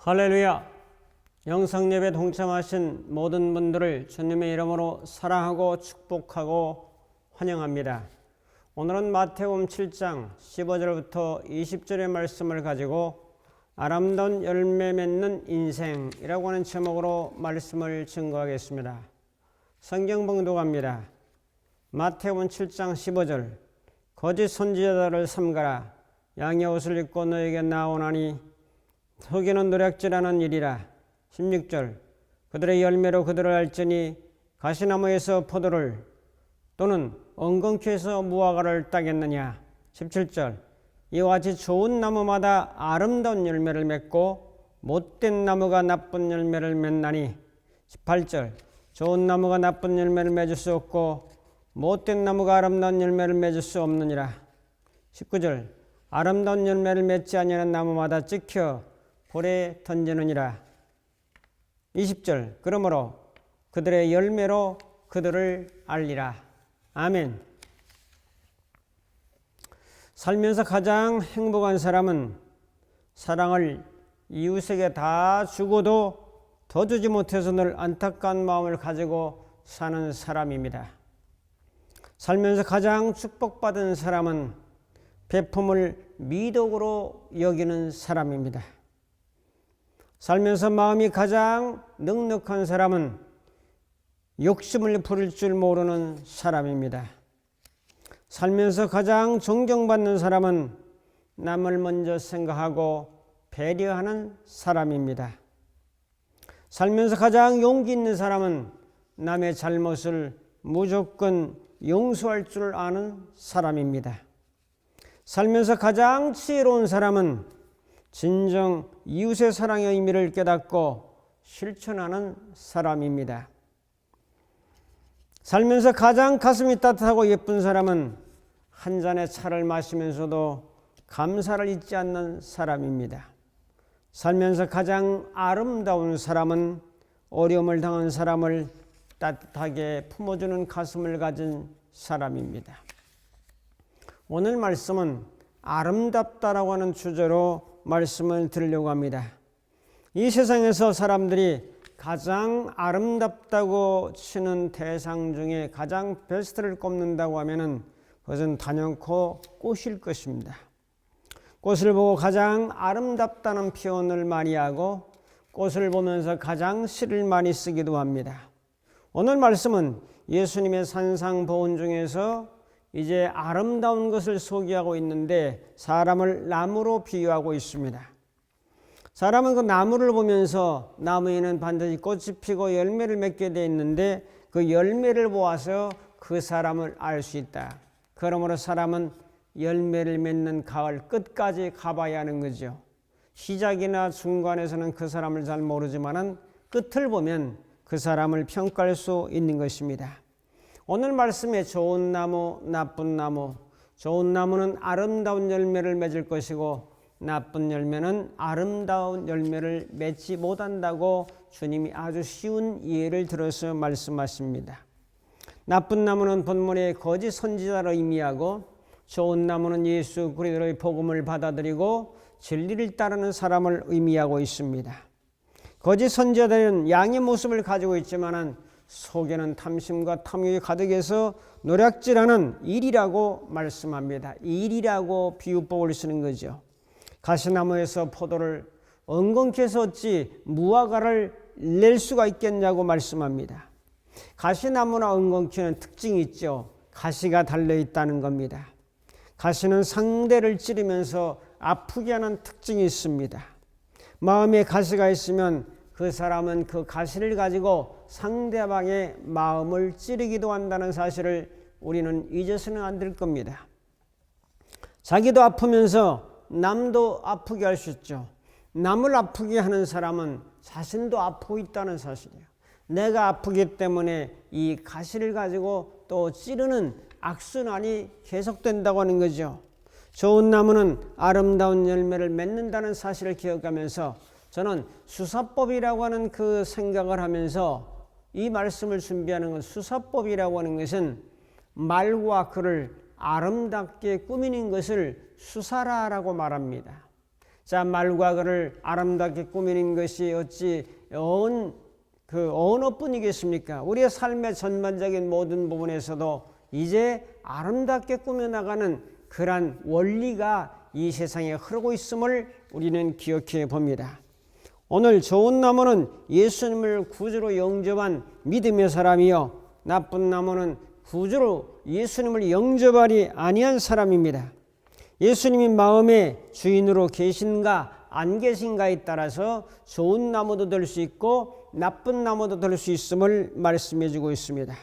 할렐루야! 영상예배 동참하신 모든 분들을 주님의 이름으로 사랑하고 축복하고 환영합니다. 오늘은 마태복음 7장 15절부터 20절의 말씀을 가지고 아름다운 열매 맺는 인생이라고 하는 제목으로 말씀을 증거하겠습니다. 성경 봉독합니다. 마태복음 7장 15절 거짓 선지자들을 삼가라. 양의 옷을 입고 너에게 나오나니 속이는 노략질하는 일이라. 16절 그들의 열매로 그들을 알지니 가시나무에서 포도를 또는 엉겅퀴에서 무화과를 따겠느냐. 17절 이와 같이 좋은 나무마다 아름다운 열매를 맺고 못된 나무가 나쁜 열매를 맺나니. 18절 좋은 나무가 나쁜 열매를 맺을 수 없고 못된 나무가 아름다운 열매를 맺을 수 없느니라. 19절 아름다운 열매를 맺지 아니하는 나무마다 찍혀 불에 던지느니라. 20절 그러므로 그들의 열매로 그들을 알리라. 아멘. 살면서 가장 행복한 사람은 사랑을 이웃에게 다 주고도 더 주지 못해서 늘 안타까운 마음을 가지고 사는 사람입니다. 살면서 가장 축복받은 사람은 베품을 미덕으로 여기는 사람입니다. 살면서 마음이 가장 넉넉한 사람은 욕심을 부릴 줄 모르는 사람입니다. 살면서 가장 존경받는 사람은 남을 먼저 생각하고 배려하는 사람입니다. 살면서 가장 용기 있는 사람은 남의 잘못을 무조건 용서할 줄 아는 사람입니다. 살면서 가장 지혜로운 사람은 진정 이웃의 사랑의 의미를 깨닫고 실천하는 사람입니다. 살면서 가장 가슴이 따뜻하고 예쁜 사람은 한 잔의 차를 마시면서도 감사를 잊지 않는 사람입니다. 살면서 가장 아름다운 사람은 어려움을 당한 사람을 따뜻하게 품어주는 가슴을 가진 사람입니다. 오늘 말씀은 아름답다라고 하는 주제로 말씀을 드리려고 합니다. 이 세상에서 사람들이 가장 아름답다고 치는 대상 중에 가장 베스트를 꼽는다고 하면은 그것은 단연코 꽃일 것입니다. 꽃을 보고 가장 아름답다는 표현을 많이 하고 꽃을 보면서 가장 시를 많이 쓰기도 합니다. 오늘 말씀은 예수님의 산상보훈 중에서 이제 아름다운 것을 소개하고 있는데 사람을 나무로 비유하고 있습니다. 사람은 그 나무를 보면서 나무에는 반드시 꽃이 피고 열매를 맺게 되어 있는데 그 열매를 보아서 그 사람을 알 수 있다. 그러므로 사람은 열매를 맺는 가을 끝까지 가봐야 하는 거죠. 시작이나 중간에서는 그 사람을 잘 모르지만은 끝을 보면 그 사람을 평가할 수 있는 것입니다. 오늘 말씀에 좋은 나무, 나쁜 나무, 좋은 나무는 아름다운 열매를 맺을 것이고 나쁜 열매는 아름다운 열매를 맺지 못한다고 주님이 아주 쉬운 예를 들어서 말씀하십니다. 나쁜 나무는 본문의 거짓 선지자를 의미하고 좋은 나무는 예수 그리스도의 복음을 받아들이고 진리를 따르는 사람을 의미하고 있습니다. 거짓 선지자들은 양의 모습을 가지고 있지만은 속에는 탐심과 탐욕이 가득해서 노략질하는 일이라고 말씀합니다. 일이라고 비유법을 쓰는 거죠. 가시나무에서 포도를 엉겅퀴에서 어찌 무화과를 낼 수가 있겠냐고 말씀합니다. 가시나무나 엉겅퀴는 특징이 있죠. 가시가 달려있다는 겁니다. 가시는 상대를 찌르면서 아프게 하는 특징이 있습니다. 마음에 가시가 있으면 그 사람은 그 가시를 가지고 상대방의 마음을 찌르기도 한다는 사실을 우리는 잊어서는 안 될 겁니다. 자기도 아프면서 남도 아프게 할 수 있죠. 남을 아프게 하는 사람은 자신도 아프고 있다는 사실이에요. 내가 아프기 때문에 이 가시를 가지고 또 찌르는 악순환이 계속된다고 하는 거죠. 좋은 나무는 아름다운 열매를 맺는다는 사실을 기억하면서 저는 수사법이라고 하는 그 생각을 하면서 이 말씀을 준비하는 건 수사법이라고 하는 것은 말과 글을 아름답게 꾸미는 것을 수사라라고 말합니다. 자, 말과 글을 아름답게 꾸미는 것이 어찌 언어뿐이겠습니까? 우리의 삶의 전반적인 모든 부분에서도 이제 아름답게 꾸며나가는 그러한 원리가 이 세상에 흐르고 있음을 우리는 기억해 봅니다. 오늘 좋은 나무는 예수님을 구주로 영접한 믿음의 사람이요, 나쁜 나무는 구주로 예수님을 영접하지 아니한 사람입니다. 예수님이 마음의 주인으로 계신가 안 계신가에 따라서 좋은 나무도 될 수 있고 나쁜 나무도 될 수 있음을 말씀해 주고 있습니다.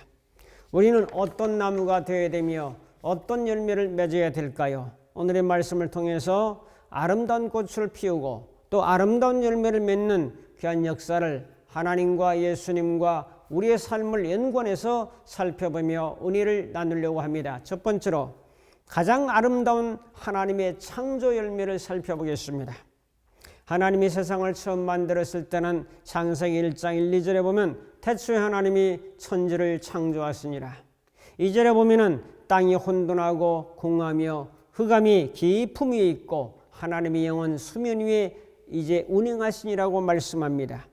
우리는 어떤 나무가 되어야 되며 어떤 열매를 맺어야 될까요? 오늘의 말씀을 통해서 아름다운 꽃을 피우고 또 아름다운 열매를 맺는 귀한 역사를 하나님과 예수님과 우리의 삶을 연관해서 살펴보며 은혜를 나누려고 합니다. 첫 번째로 가장 아름다운 하나님의 창조 열매를 살펴보겠습니다. 하나님이 세상을 처음 만들었을 때는 창세기 1장 1, 2절에 보면 태초에 하나님이 천지를 창조하시니라. 2절에 보면은 땅이 혼돈하고 공하며 흑암이 깊음 위에 있고 하나님의 영은 수면 위에 이제 운행하시니라고 말씀합니다.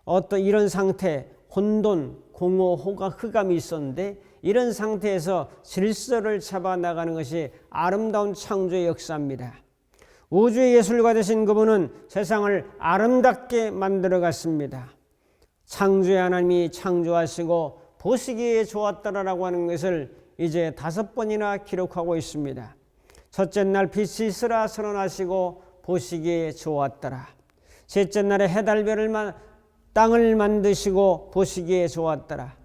어떤 이런 상태, 혼돈, 공허, 흑암이 있었는데 이런 상태에서 질서를 잡아나가는 것이 아름다운 창조의 역사입니다. 우주의 예술가 되신 그분은 세상을 아름답게 만들어 갔습니다. 창조의 하나님이 창조하시고 보시기에 좋았더라라고 하는 것을 이제 5번이나 기록하고 있습니다. 첫째 날 빛이 있으라 선언하시고 보시기에 좋았더라. 셋째 날에 해달별을 땅을 만드시고 보시기에 좋았더라.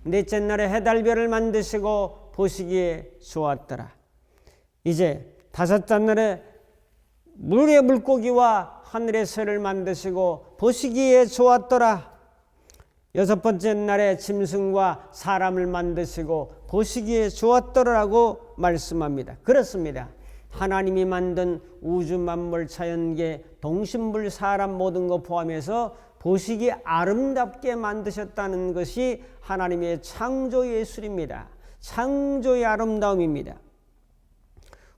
넷째 날에 해달별을 만드시고 보시기에 좋았더라. 이제 다섯째 날에 물의 물고기와 하늘의 새를 만드시고 보시기에 좋았더라. 여섯 번째 날에 짐승과 사람을 만드시고 보시기에 좋았더라라고 말씀합니다. 그렇습니다. 하나님이 만든 우주 만물 자연계 동식물 사람 모든 것 포함해서 보시기에 아름답게 만드셨다는 것이 하나님의 창조 예술입니다. 창조의 아름다움입니다.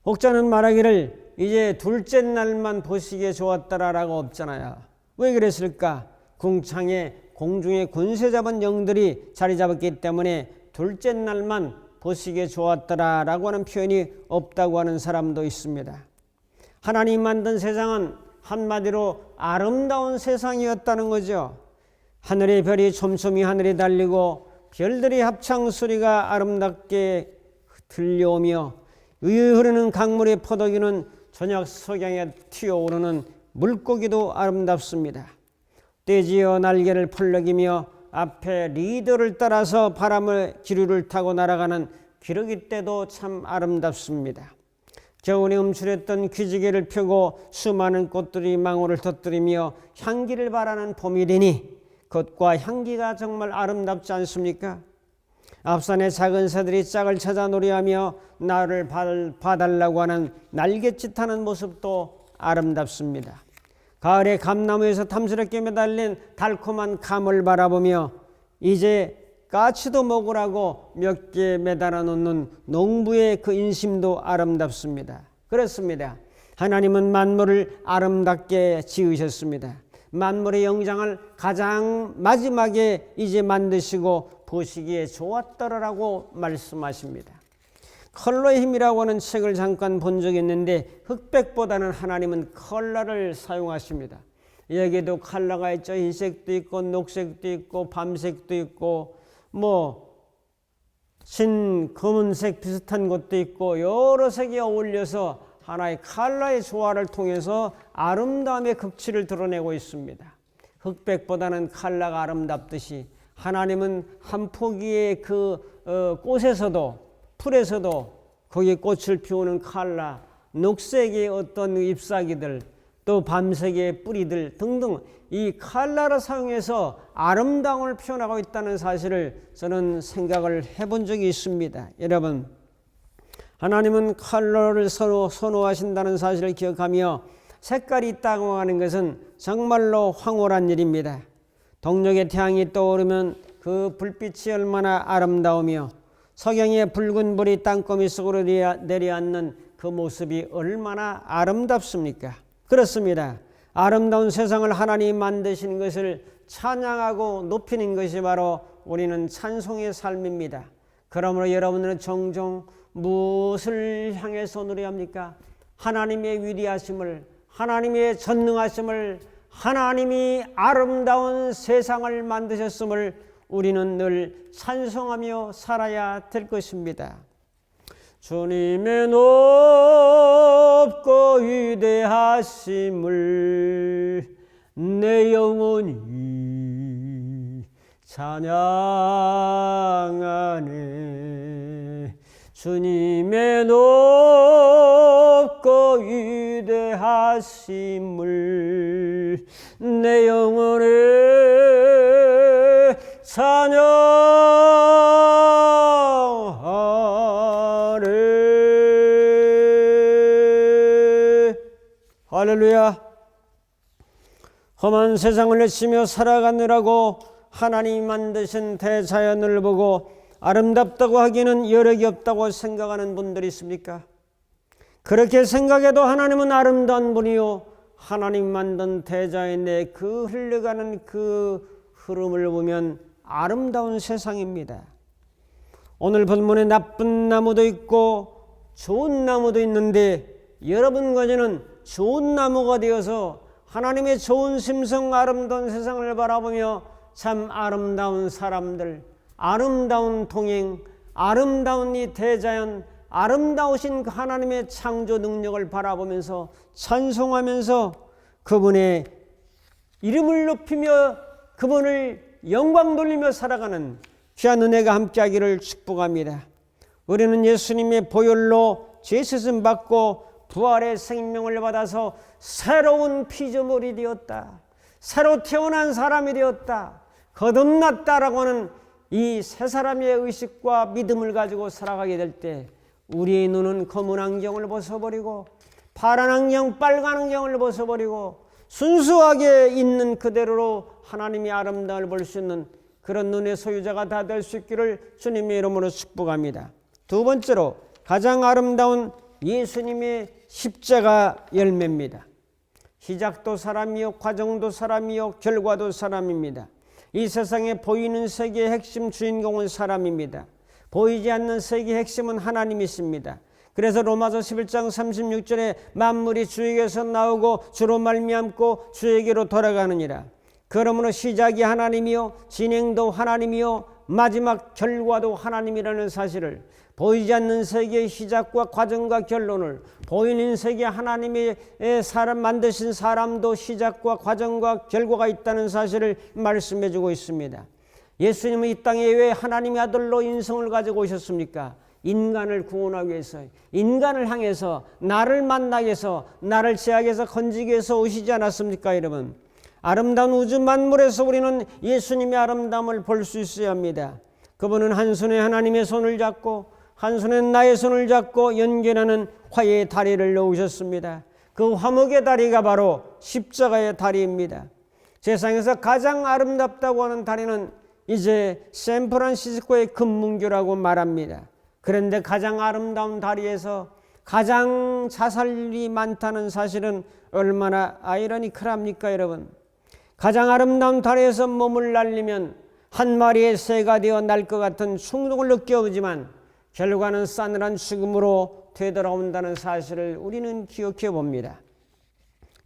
혹자는 말하기를 이제 둘째 날만 보시기에 좋았더라라고 없잖아요. 왜 그랬을까? 궁창에 공중에 권세 잡은 영들이 자리 잡았기 때문에 둘째 날만 보시기에 좋았더라라고 하는 표현이 없다고 하는 사람도 있습니다. 하나님 만든 세상은 한마디로 아름다운 세상이었다는 거죠. 하늘의 별이 촘촘히 하늘에 달리고 별들이 합창 소리가 아름답게 들려오며 의에 흐르는 강물의 포도기는 저녁 석양에 튀어오르는 물고기도 아름답습니다. 떼지어 날개를 펄럭이며 앞에 리더를 따라서 바람을 기류를 타고 날아가는 기러기 떼도 참 아름답습니다. 겨울에 움츠렸던 귀지개를 펴고 수많은 꽃들이 망울을 터뜨리며 향기를 발하는 봄이 되니 겉과 향기가 정말 아름답지 않습니까? 앞산의 작은 새들이 짝을 찾아 노래하며 나를 봐달라고 하는 날갯짓하는 모습도 아름답습니다. 가을에 감나무에서 탐스럽게 매달린 달콤한 감을 바라보며 이제 까치도 먹으라고 몇 개 매달아 놓는 농부의 그 인심도 아름답습니다. 그렇습니다. 하나님은 만물을 아름답게 지으셨습니다. 만물의 영장을 가장 마지막에 이제 만드시고 보시기에 좋았더라라고 말씀하십니다. 컬러의 힘이라고 하는 책을 잠깐 본 적이 있는데 흑백보다는 하나님은 컬러를 사용하십니다. 여기에도 컬러가 있죠. 흰색도 있고 녹색도 있고 밤색도 있고 검은색 비슷한 것도 있고 여러 색이 어울려서 하나의 컬러의 조화를 통해서 아름다움의 극치를 드러내고 있습니다. 흑백보다는 컬러가 아름답듯이 하나님은 한 포기의 꽃에서도 풀에서도 거기에 꽃을 피우는 컬러, 녹색의 어떤 잎사귀들, 또 밤색의 뿌리들 등등 이 컬러를 사용해서 아름다움을 표현하고 있다는 사실을 저는 생각을 해본 적이 있습니다. 여러분, 하나님은 컬러를 선호하신다는 사실을 기억하며 색깔이 있다고 하는 것은 정말로 황홀한 일입니다. 동력의 태양이 떠오르면 그 불빛이 얼마나 아름다우며 석양의 붉은 불이 땅거미 속으로 내려앉는 그 모습이 얼마나 아름답습니까? 그렇습니다. 아름다운 세상을 하나님이 만드신 것을 찬양하고 높이는 것이 바로 우리는 찬송의 삶입니다. 그러므로 여러분들은 종종 무엇을 향해서 노래해야 합니까? 하나님의 위대하심을, 하나님의 전능하심을, 하나님이 아름다운 세상을 만드셨음을 우리는 늘 찬송하며 살아야 될 것입니다. 주님의 높고 위대하심을 내 영혼이 찬양하네. 주님의 높고 위대하심을 내 영혼이 찬양하네. 할렐루야. 험한 세상을 내치며 살아가느라고 하나님이 만드신 대자연을 보고 아름답다고 하기는 여력이 없다고 생각하는 분들이 있습니까? 그렇게 생각해도 하나님은 아름다운 분이요, 하나님 만든 대자연의 그 흘러가는 그 흐름을 보면 아름다운 세상입니다. 오늘 본문에 나쁜 나무도 있고 좋은 나무도 있는데 여러분 거저는 좋은 나무가 되어서 하나님의 좋은 심성 아름다운 세상을 바라보며 참 아름다운 사람들, 아름다운 동행, 아름다운 이 대자연, 아름다우신 하나님의 창조 능력을 바라보면서 찬송하면서 그분의 이름을 높이며 그분을 영광 돌리며 살아가는 귀한 은혜가 함께하기를 축복합니다. 우리는 예수님의 보혈로 죄세심 받고 부활의 생명을 받아서 새로운 피조물이 되었다. 새로 태어난 사람이 되었다. 거듭났다라고 하는 이 새 사람의 의식과 믿음을 가지고 살아가게 될 때 우리의 눈은 검은 안경을 벗어버리고 파란 안경, 빨간 안경을 벗어버리고 순수하게 있는 그대로 하나님의 아름다움을 볼 수 있는 그런 눈의 소유자가 다 될 수 있기를 주님의 이름으로 축복합니다. 두 번째로 가장 아름다운 예수님의 십자가 열매입니다. 시작도 사람이요, 과정도 사람이요, 결과도 사람입니다. 이 세상에 보이는 세계의 핵심 주인공은 사람입니다. 보이지 않는 세계의 핵심은 하나님이십니다. 그래서 로마서 11장 36절에 만물이 주에게서 나오고 주로 말미암고 주에게로 돌아가느니라. 그러므로 시작이 하나님이요, 진행도 하나님이요, 마지막 결과도 하나님이라는 사실을, 보이지 않는 세계의 시작과 과정과 결론을, 보이는 세계 하나님의 사람 만드신 사람도 시작과 과정과 결과가 있다는 사실을 말씀해 주고 있습니다. 예수님은 이 땅에 왜 하나님의 아들로 인성을 가지고 오셨습니까? 인간을 구원하기 위해서, 인간을 향해서, 나를 만나기 위해서, 나를 죄악에서 건지기 위해서 오시지 않았습니까, 여러분? 아름다운 우주 만물에서 우리는 예수님의 아름다움을 볼 수 있어야 합니다. 그분은 한 손에 하나님의 손을 잡고 한 손에 나의 손을 잡고 연결하는 화해의 다리를 놓으셨습니다. 그 화목의 다리가 바로 십자가의 다리입니다. 세상에서 가장 아름답다고 하는 다리는 이제 샌프란시스코의 금문교라고 말합니다. 그런데 가장 아름다운 다리에서 가장 자살이 많다는 사실은 얼마나 아이러니컬합니까, 여러분? 가장 아름다운 다리에서 몸을 날리면 한 마리의 새가 되어 날 것 같은 충동을 느껴보지만 결과는 싸늘한 죽음으로 되돌아온다는 사실을 우리는 기억해 봅니다.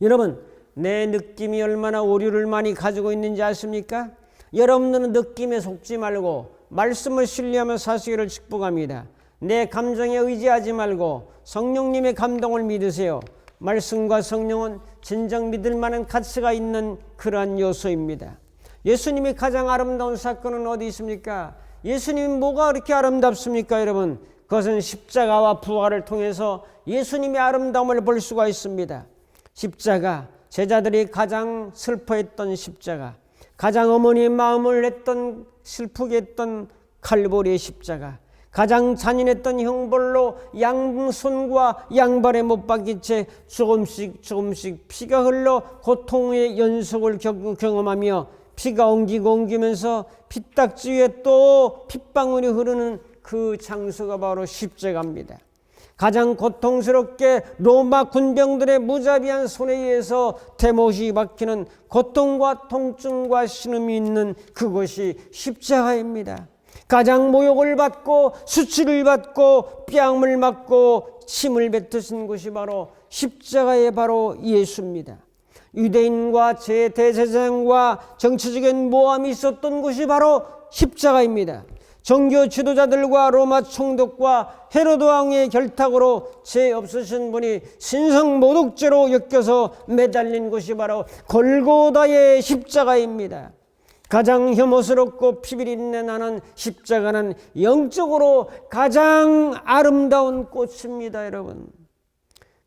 여러분, 내 느낌이 얼마나 오류를 많이 가지고 있는지 아십니까? 여러분들은 느낌에 속지 말고 말씀을 신뢰하며 사시기를 축복합니다. 내 감정에 의지하지 말고 성령님의 감동을 믿으세요. 말씀과 성령은 진정 믿을 만한 가치가 있는 그러한 요소입니다. 예수님이 가장 아름다운 사건은 어디 있습니까? 예수님이 뭐가 그렇게 아름답습니까, 여러분? 그것은 십자가와 부활을 통해서 예수님의 아름다움을 볼 수가 있습니다. 십자가, 제자들이 가장 슬퍼했던 십자가, 가장 어머니의 마음을 했던 슬프게 했던 칼보리의 십자가, 가장 잔인했던 형벌로 양손과 양발에 못 박힌 채 조금씩 피가 흘러 고통의 연속을 경험하며 피가 옮기면서 피딱지 위에 또 핏방울이 흐르는 그 장소가 바로 십자가입니다. 가장 고통스럽게 로마 군병들의 무자비한 손에 의해서 대못이 박히는 고통과 통증과 신음이 있는 그것이 십자가입니다. 가장 모욕을 받고 수치를 받고 뺨을 맞고 침을 뱉으신 곳이 바로 십자가의 바로 예수입니다. 유대인과 대제사장과 정치적인 모함이 있었던 곳이 바로 십자가입니다. 종교 지도자들과 로마 총독과 헤로드 왕의 결탁으로 죄 없으신 분이 신성모독죄로 엮여서 매달린 곳이 바로 골고다의 십자가입니다. 가장 혐오스럽고 피비린내 나는 십자가는 영적으로 가장 아름다운 꽃입니다. 여러분,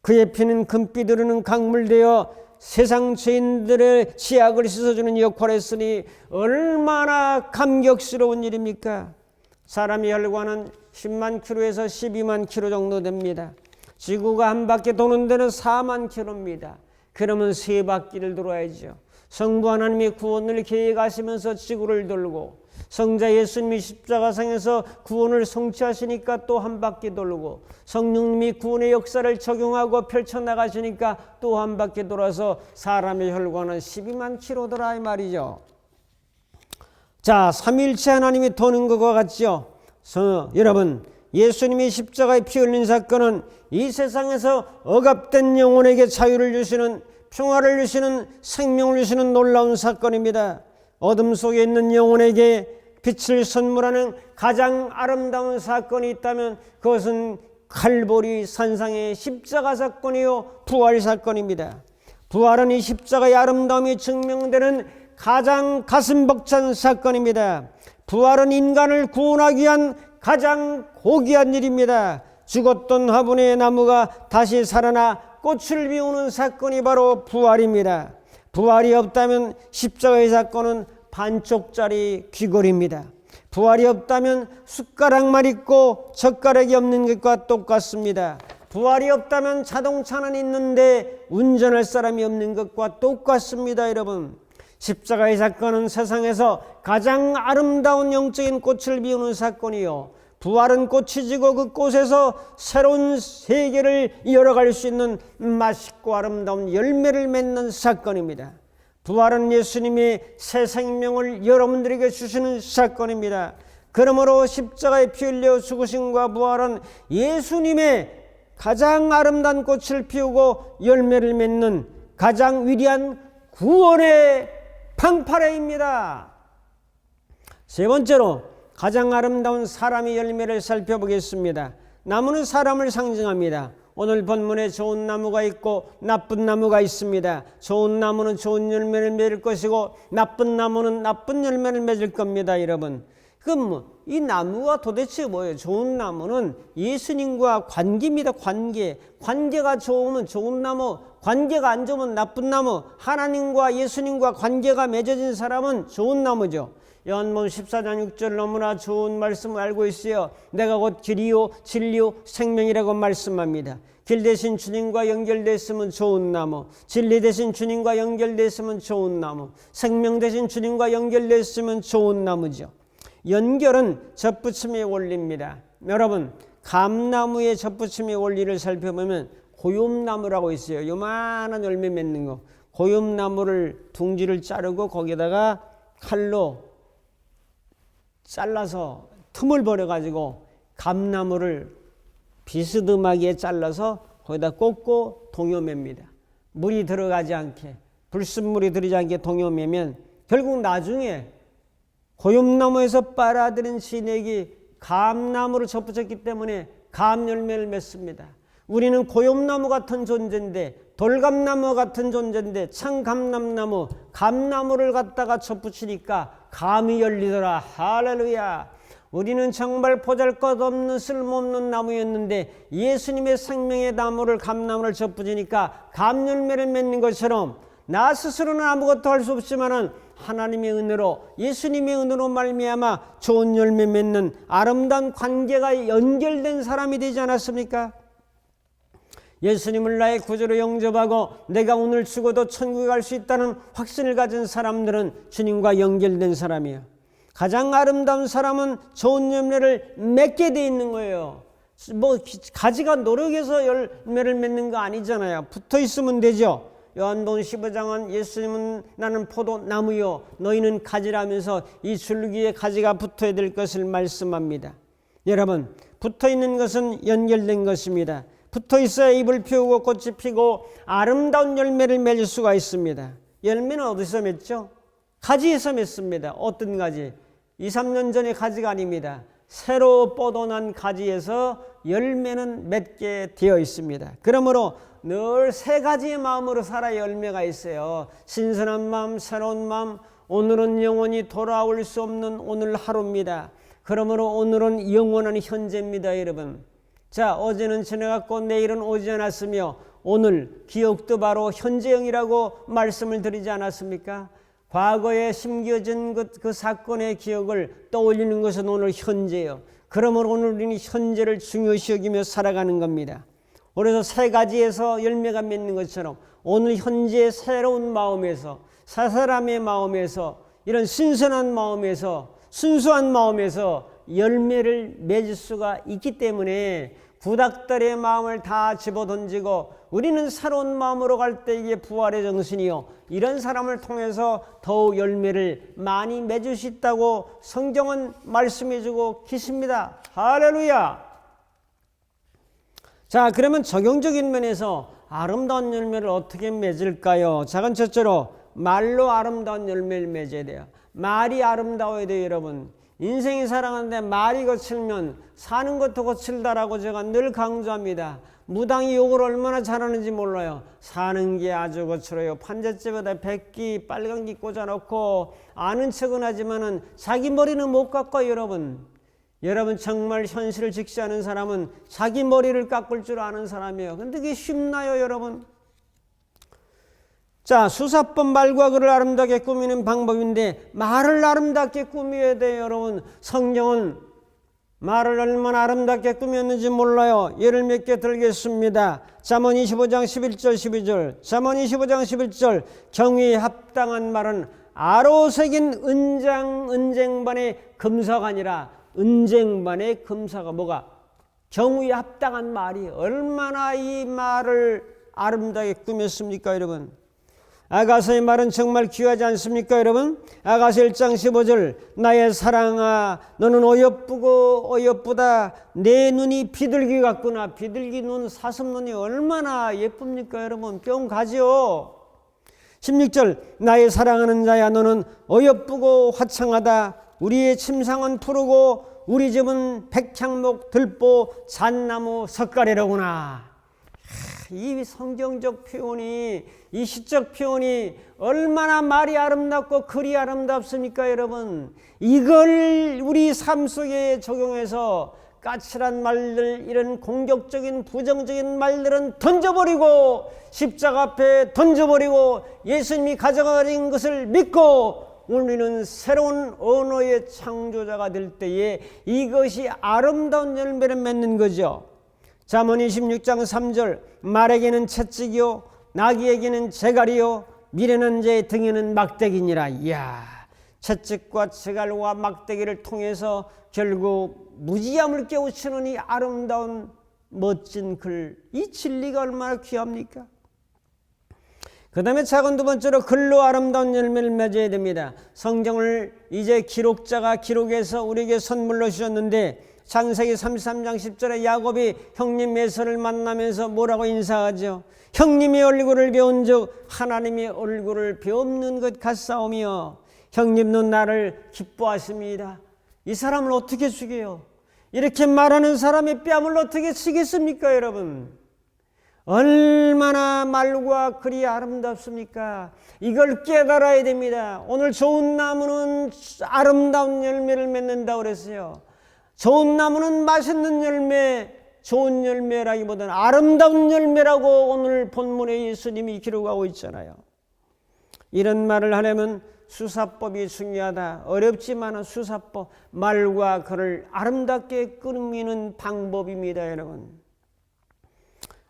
그의 피는 금빛 흐르는 강물되어 세상 죄인들의 치악을 씻어주는 역할을 했으니 얼마나 감격스러운 일입니까? 사람의 혈관은 10만 킬로에서 12만 킬로 정도 됩니다. 지구가 한 바퀴 도는 데는 4만 킬로입니다. 그러면 세 바퀴를 돌아야죠. 성부 하나님이 구원을 계획하시면서 지구를 돌고, 성자 예수님이 십자가상에서 구원을 성취하시니까 또 한 바퀴 돌고, 성령님이 구원의 역사를 적용하고 펼쳐나가시니까 또 한 바퀴 돌아서 사람의 혈관은 12만 킬로더라 이 말이죠. 자, 삼위일체 하나님이 도는 것과 같죠. 여러분, 예수님이 십자가에 피 흘린 사건은 이 세상에서 억압된 영혼에게 자유를 주시는, 평화를 주시는, 생명을 주시는 놀라운 사건입니다. 어둠 속에 있는 영혼에게 빛을 선물하는 가장 아름다운 사건이 있다면 그것은 칼보리 산상의 십자가 사건이요, 부활 사건입니다. 부활은 이 십자가의 아름다움이 증명되는 가장 가슴 벅찬 사건입니다. 부활은 인간을 구원하기 위한 가장 고귀한 일입니다. 죽었던 화분의 나무가 다시 살아나 꽃을 피우는 사건이 바로 부활입니다. 부활이 없다면 십자가의 사건은 반쪽짜리 귀걸이입니다. 부활이 없다면 숟가락만 있고 젓가락이 없는 것과 똑같습니다. 부활이 없다면 자동차는 있는데 운전할 사람이 없는 것과 똑같습니다. 여러분, 십자가의 사건은 세상에서 가장 아름다운 영적인 꽃을 피우는 사건이요, 부활은 꽃이 지고 그 꽃에서 새로운 세계를 열어갈 수 있는 맛있고 아름다운 열매를 맺는 사건입니다. 부활은 예수님이 새 생명을 여러분들에게 주시는 사건입니다. 그러므로 십자가에 피 흘려 죽으심과 부활은 예수님의 가장 아름다운 꽃을 피우고 열매를 맺는 가장 위대한 구원의 방파레입니다. 세 번째로 가장 아름다운 사람의 열매를 살펴보겠습니다. 나무는 사람을 상징합니다. 오늘 본문에 좋은 나무가 있고 나쁜 나무가 있습니다. 좋은 나무는 좋은 열매를 맺을 것이고 나쁜 나무는 나쁜 열매를 맺을 겁니다. 여러분, 그럼 이 나무가 도대체 뭐예요? 좋은 나무는 예수님과 관계입니다. 관계가 좋으면 좋은 나무, 관계가 안 좋으면 나쁜 나무. 하나님과 예수님과 관계가 맺어진 사람은 좋은 나무죠. 요한복음 14장 6절 너무나 좋은 말씀을 알고 있어요. 내가 곧 길이요 진리요 생명이라고 말씀합니다. 길 대신 주님과 연결됐으면 좋은 나무, 진리 대신 주님과 연결됐으면 좋은 나무, 생명 대신 주님과 연결됐으면 좋은 나무죠. 연결은 접붙임의 원리입니다. 여러분, 감나무의 접붙임의 원리를 살펴보면 고엽나무라고 있어요. 요만한 열매 맺는 거. 고엽나무를 둥지를 자르고 거기다가 칼로 잘라서 틈을 벌여가지고 감나무를 비스듬하게 잘라서 거기다 꽂고 동여맵니다. 물이 들어가지 않게, 불순물이 들어가지 않게 동여매면 결국 나중에 고엽나무에서 빨아들인 진액이 감나무를 접붙였기 때문에 감열매를 맺습니다. 우리는 고엽나무 같은 존재인데, 돌감나무 같은 존재인데 참감람나무, 감나무를 갖다가 접붙이니까 감이 열리더라. 할렐루야. 우리는 정말 보잘것없는 쓸모없는 나무였는데 예수님의 생명의 나무를, 감나무를 접붙이니까 감열매를 맺는 것처럼 나 스스로는 아무것도 할 수 없지만은 하나님의 은혜로, 예수님의 은혜로 말미암아 좋은 열매 맺는 아름다운 관계가 연결된 사람이 되지 않았습니까? 예수님을 나의 구주로 영접하고 내가 오늘 죽어도 천국에 갈 수 있다는 확신을 가진 사람들은 주님과 연결된 사람이에요. 가장 아름다운 사람은 좋은 열매를 맺게 돼 있는 거예요. 가지가 노력해서 열매를 맺는 거 아니잖아요. 붙어 있으면 되죠. 요한복음 15장은 예수님은 나는 포도나무요 너희는 가지라면서 이 줄기에 가지가 붙어야 될 것을 말씀합니다. 여러분, 붙어 있는 것은 연결된 것입니다. 붙어 있어야 잎을 피우고 꽃이 피고 아름다운 열매를 맺을 수가 있습니다. 열매는 어디서 맺죠? 가지에서 맺습니다. 어떤 가지? 2, 3년 전의 가지가 아닙니다. 새로 뻗어난 가지에서 열매는 맺게 되어 있습니다. 그러므로 늘 세 가지의 마음으로 살아야 열매가 있어요. 신선한 마음, 새로운 마음, 오늘은 영원히 돌아올 수 없는 오늘 하루입니다. 그러므로 오늘은 영원한 현재입니다, 여러분. 자, 어제는 지나갔고 내일은 오지 않았으며 오늘 기억도 바로 현재형이라고 말씀을 드리지 않았습니까? 과거에 심겨진 그 사건의 기억을 떠올리는 것은 오늘 현재요. 그러므로 오늘 우리는 현재를 중요시 여기며 살아가는 겁니다. 그래서 세 가지에서 열매가 맺는 것처럼 오늘 현재의 새로운 마음에서, 사사람의 마음에서, 이런 신선한 마음에서, 순수한 마음에서 열매를 맺을 수가 있기 때문에 구닥다리의 마음을 다 집어던지고 우리는 새로운 마음으로 갈 때 이게 부활의 정신이요, 이런 사람을 통해서 더욱 열매를 많이 맺을 수 있다고 성경은 말씀해주고 계십니다. 할렐루야. 자, 그러면 적용적인 면에서 아름다운 열매를 어떻게 맺을까요? 작은 첫째로 말로 아름다운 열매를 맺어야 돼요. 말이 아름다워야 돼요, 여러분. 인생이 살아가는데 말이 거칠면 사는 것도 거칠다라고 제가 늘 강조합니다. 무당이 욕을 얼마나 잘하는지 몰라요. 사는 게 아주 거칠어요. 판잣집에다 백기 빨간기 꽂아놓고 아는 척은 하지만은 자기 머리는 못 깎아요, 여러분. 여러분, 정말 현실을 직시하는 사람은 자기 머리를 깎을 줄 아는 사람이에요. 근데 그게 쉽나요, 여러분? 자, 수사법 말과 글을 아름답게 꾸미는 방법인데 말을 아름답게 꾸며야 돼요, 여러분. 성경은 말을 얼마나 아름답게 꾸몄는지 몰라요. 예를 몇 개 들겠습니다. 잠언 25장 11절 12절. 잠언 25장 11절. 경위에 합당한 말은 아로새긴 은쟁반의 금사가 아니라 은쟁반의 금사가 뭐가? 경위에 합당한 말이 얼마나 이 말을 아름답게 꾸몄습니까, 여러분? 아가서의 말은 정말 귀하지 않습니까, 여러분? 아가서 1장 15절. 나의 사랑아, 너는 어여쁘고 어여쁘다. 내 눈이 비둘기 같구나. 비둘기 눈, 사슴눈이 얼마나 예쁩니까, 여러분? 뿅 가지요. 16절. 나의 사랑하는 자야, 너는 어여쁘고 화창하다. 우리의 침상은 푸르고 우리 집은 백향목, 들보, 잣나무, 석가래로구나. 이 성경적 표현이, 이 시적 표현이 얼마나 말이 아름답고 글이 아름답습니까, 여러분? 이걸 우리 삶 속에 적용해서 까칠한 말들, 이런 공격적인 부정적인 말들은 던져버리고 십자가 앞에 던져버리고 예수님이 가져가신 것을 믿고 우리는 새로운 언어의 창조자가 될 때에 이것이 아름다운 열매를 맺는 거죠. 잠언 26장 3절. 말에게는 채찍이요 나귀에게는 재갈이요 미련한 자의 등에는 막대기니라. 이야, 채찍과 재갈과 막대기를 통해서 결국 무지함을 깨우치는 이 아름다운 멋진 글, 이 진리가 얼마나 귀합니까? 그 다음에 작은 두 번째로 글로 아름다운 열매를 맺어야 됩니다. 성경을 이제 기록자가 기록해서 우리에게 선물로 주셨는데 창세기 33장 10절에 야곱이 형님 에서를 만나면서 뭐라고 인사하죠? 형님의 얼굴을 배운 즉 하나님의 얼굴을 배우는 것 같사오며 형님도 나를 기뻐하십니다. 이 사람을 어떻게 죽여요? 이렇게 말하는 사람의 뺨을 어떻게 치겠습니까, 여러분? 얼마나 말과 글이 아름답습니까? 이걸 깨달아야 됩니다. 오늘 좋은 나무는 아름다운 열매를 맺는다고 그랬어요. 좋은 나무는 맛있는 열매, 좋은 열매라기보다는 아름다운 열매라고 오늘 본문에 예수님이 기록하고 있잖아요. 이런 말을 하려면 수사법이 중요하다. 어렵지만 수사법, 말과 글을 아름답게 꾸미는 방법입니다, 여러분.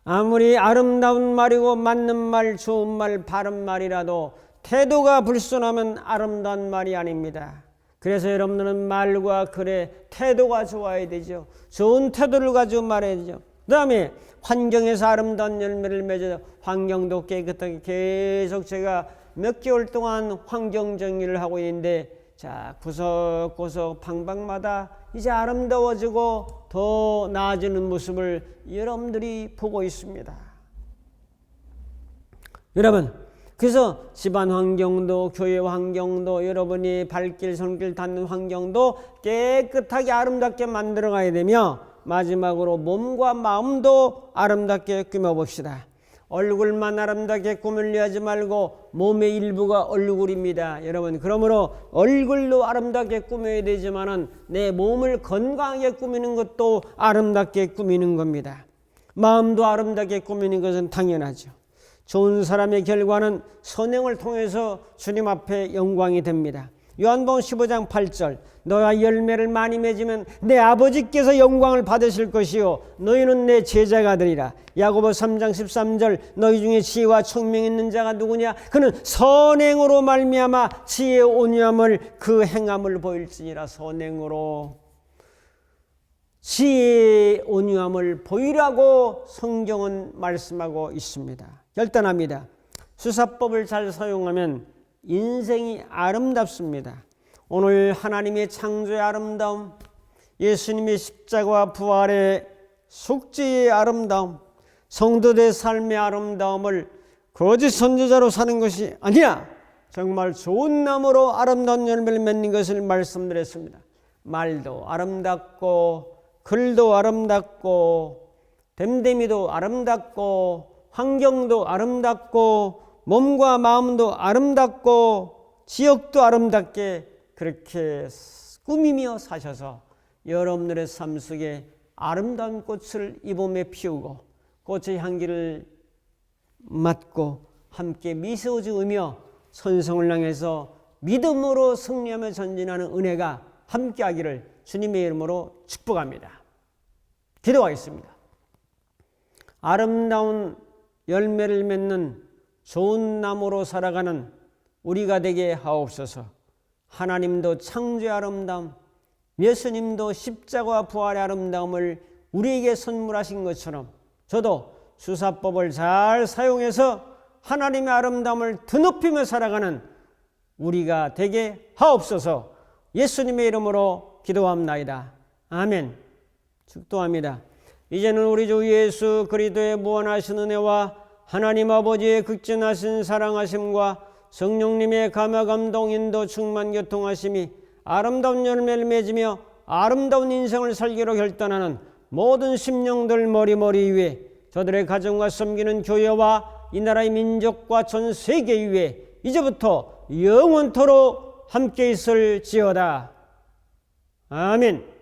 아무리 아름다운 말이고 맞는 말, 좋은 말, 바른 말이라도 태도가 불순하면 아름다운 말이 아닙니다. 그래서 여러분들은 말과 글의 태도가 좋아야 되죠. 좋은 태도를 가지고 말해야 되죠. 그 다음에 환경에서 아름다운 열매를 맺어 환경도 깨끗하게 계속 제가 몇 개월 동안 환경 정리를 하고 있는데 자 구석구석 방방마다 이제 아름다워지고 더 나아지는 모습을 여러분들이 보고 있습니다. 여러분 그래서 집안 환경도 교회 환경도 여러분이 발길 손길 닿는 환경도 깨끗하게 아름답게 만들어 가야 되며 마지막으로 몸과 마음도 아름답게 꾸며봅시다. 얼굴만 아름답게 꾸밀려 하지 말고 몸의 일부가 얼굴입니다. 여러분 그러므로 얼굴도 아름답게 꾸며야 되지만은 내 몸을 건강하게 꾸미는 것도 아름답게 꾸미는 겁니다. 마음도 아름답게 꾸미는 것은 당연하죠. 좋은 사람의 결과는 선행을 통해서 주님 앞에 영광이 됩니다. 요한복음 15장 8절 너가 열매를 많이 맺으면 내 아버지께서 영광을 받으실 것이요 너희는 내 제자가 되리라. 야고보 3장 13절 너희 중에 지혜와 총명이 있는 자가 누구냐? 그는 선행으로 말미암아 지혜의 온유함을 그 행함을 보일지니라. 선행으로 지혜의 온유함을 보이라고 성경은 말씀하고 있습니다. 결단합니다. 수사법을 잘 사용하면 인생이 아름답습니다. 오늘 하나님의 창조의 아름다움, 예수님의 십자가와 부활의 속죄의 아름다움, 성도들의 삶의 아름다움을 거짓 선지자로 사는 것이 아니야. 정말 좋은 나무로 아름다운 열매를 맺는 것을 말씀드렸습니다. 말도 아름답고 글도 아름답고 됨됨이도 아름답고 환경도 아름답고 몸과 마음도 아름답고 지역도 아름답게 그렇게 꾸미며 사셔서 여러분들의 삶 속에 아름다운 꽃을 이 봄에 피우고 꽃의 향기를 맡고 함께 미소 지으며 선성을 향해서 믿음으로 승리하며 전진하는 은혜가 함께하기를 주님의 이름으로 축복합니다. 기도하겠습니다. 아름다운 열매를 맺는 좋은 나무로 살아가는 우리가 되게 하옵소서. 하나님도 창조의 아름다움, 예수님도 십자가와 부활의 아름다움을 우리에게 선물하신 것처럼 저도 수사법을 잘 사용해서 하나님의 아름다움을 드높이며 살아가는 우리가 되게 하옵소서. 예수님의 이름으로 기도합나이다. 아멘. 축도합니다. 이제는 우리 주 예수 그리스도의 무한하신 은혜와 하나님 아버지의 극진하신 사랑하심과 성령님의 감화 감동 인도 충만 교통하심이 아름다운 열매를 맺으며 아름다운 인생을 살기로 결단하는 모든 심령들 머리머리 위에 저들의 가정과 섬기는 교회와 이 나라의 민족과 전 세계 위에 이제부터 영원토록 함께 있을지어다. 아멘.